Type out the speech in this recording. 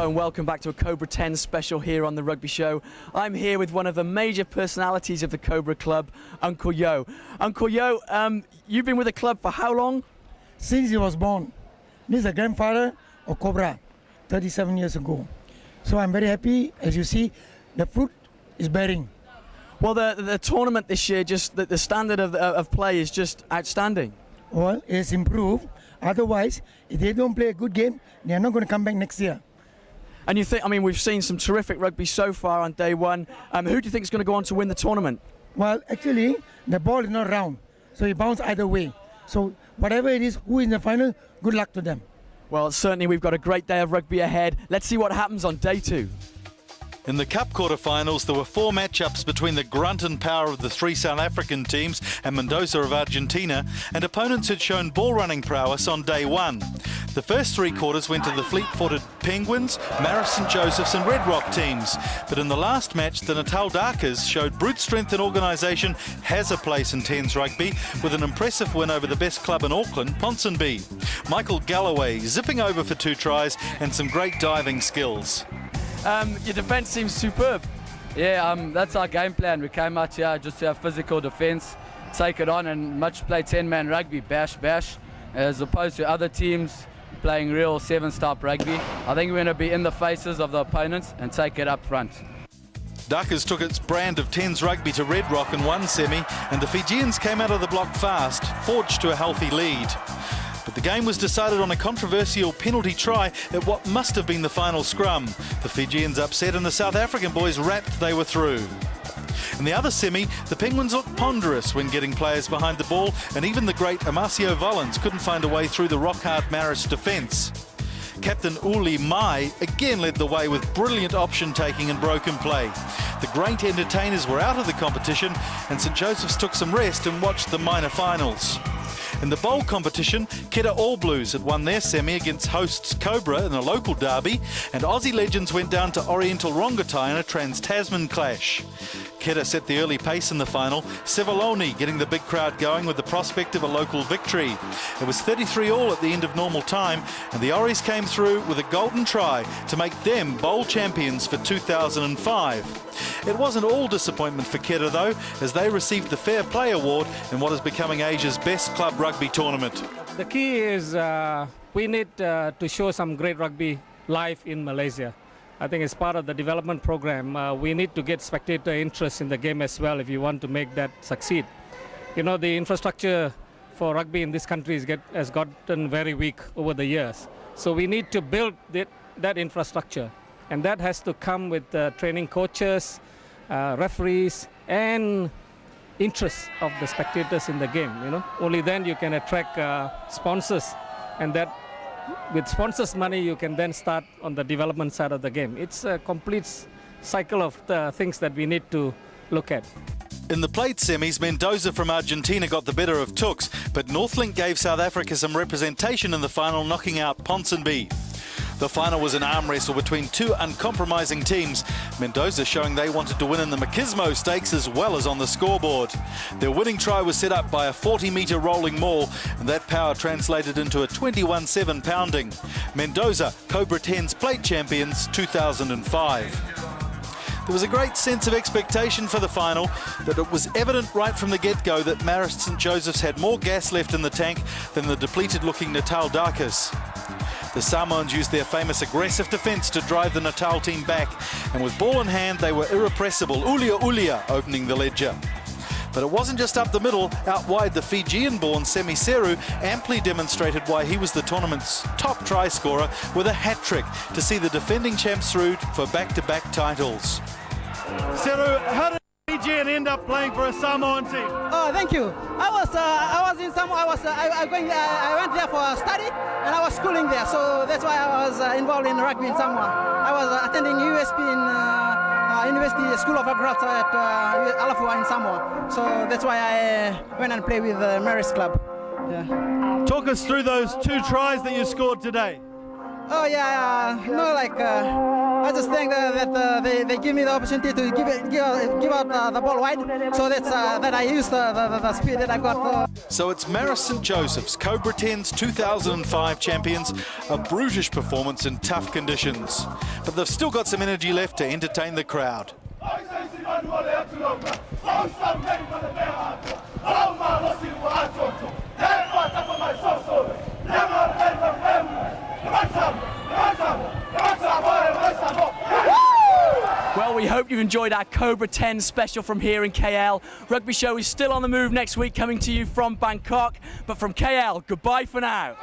Hello and welcome back to a Cobra 10 special here on the Rugby Show. I'm here with one of the major personalities of the Cobra Club, Uncle Yo. Uncle Yo, you've been with the club for how long? Since he was born. This is the grandfather of Cobra, 37 years ago. So I'm very happy. As you see, the fruit is bearing. Well, the tournament this year, just the standard of play is just outstanding. Well, it's improved. Otherwise, if they don't play a good game, they are not going to come back next year. And you think, I mean, we've seen some terrific rugby so far on day one. Who do you think is going to go on to win the tournament? Well, actually, the ball is not round, so it bounces either way. So whatever it is, who is in the final, good luck to them. Well, certainly we've got a great day of rugby ahead. Let's see what happens on day two. In the Cup quarterfinals, there were 4 matchups between the grunt and power of the 3 South African teams and Mendoza of Argentina, and opponents had shown ball-running prowess on day 1. The first 3 quarters went to the fleet-footed Penguins, Marist St Joseph's and Red Rock teams. But in the last match, the Natal Darkers showed brute strength and organisation has a place in 10s rugby, with an impressive win over the best club in Auckland, Ponsonby. Michael Galloway zipping over for 2 tries and some great diving skills. Your defence seems superb. Yeah, that's our game plan. We came out here just to have physical defence, take it on and much play 10-man rugby, bash, as opposed to other teams playing real 7-stop rugby. I think we're going to be in the faces of the opponents and take it up front. Darkers took its brand of 10s rugby to Red Rock in 1 semi, and the Fijians came out of the block fast, forged to a healthy lead. But the game was decided on a controversial penalty try at what must have been the final scrum. The Fijians upset and the South African boys rapped they were through. In the other semi, the Penguins looked ponderous when getting players behind the ball, and even the great Amasio Volans couldn't find a way through the rock-hard Marist defence. Captain Uli Mai again led the way with brilliant option-taking and broken play. The great entertainers were out of the competition, and St Joseph's took some rest and watched the minor finals. In the bowl competition, Keda All Blues had won their semi against hosts Cobra in a local derby, and Aussie legends went down to Oriental Rongotai in a Trans-Tasman clash. Keda set the early pace in the final, Sevaloni getting the big crowd going with the prospect of a local victory. It was 33-all at the end of normal time, and the Auries came through with a golden try to make them bowl champions for 2005. It wasn't all disappointment for Keda though, as they received the Fair Play Award in what is becoming Asia's best club rugby tournament. The key is we need to show some great rugby live in Malaysia. I think as part of the development program, we need to get spectator interest in the game as well if you want to make that succeed. You know, the infrastructure for rugby in this country has gotten very weak over the years. So we need to build that infrastructure. And that has to come with training coaches, referees, and interest of the spectators in the game. You know, only then you can attract sponsors, and that with sponsors' money you can then start on the development side of the game. It's a complete cycle of the things that we need to look at. In the plate semis, Mendoza from Argentina got the better of Tooks, but Northlink gave South Africa some representation in the final, knocking out Ponsonby. The final was an arm wrestle between 2 uncompromising teams, Mendoza showing they wanted to win in the Machismo Stakes as well as on the scoreboard. Their winning try was set up by a 40-metre rolling maul, and that power translated into a 21-7 pounding. Mendoza, Cobra 10's plate champions 2005. There was a great sense of expectation for the final, but it was evident right from the get-go that Marist St Joseph's had more gas left in the tank than the depleted-looking Natal Darkers. The Samoans used their famous aggressive defence to drive the Natal team back, and with ball in hand they were irrepressible, Ulia opening the ledger. But it wasn't just up the middle. Out wide, the Fijian-born Semi Seru amply demonstrated why he was the tournament's top try scorer with a hat-trick to see the defending champs through for back-to-back titles. Seru, how did Fijian end up playing for a Samoan team? Oh, thank you. I was in Samoa. I went there for a study, and I was schooling there, so that's why I was involved in rugby in Samoa. I was attending USP in University School of Agriculture at Alafua in Samoa, so that's why I went and played with the Marist Club. Yeah. Talk us through those 2 tries that you scored today. Oh yeah, I just think that they give me the opportunity to give out the ball wide, so that I use the speed that I got. So it's Marist St Joseph's, Cobra 10's 2005 champions, a brutish performance in tough conditions. But they've still got some energy left to entertain the crowd. Well, we hope you've enjoyed our Cobra 10 special from here in KL. Rugby Show is still on the move next week, coming to you from Bangkok. But from KL, goodbye for now.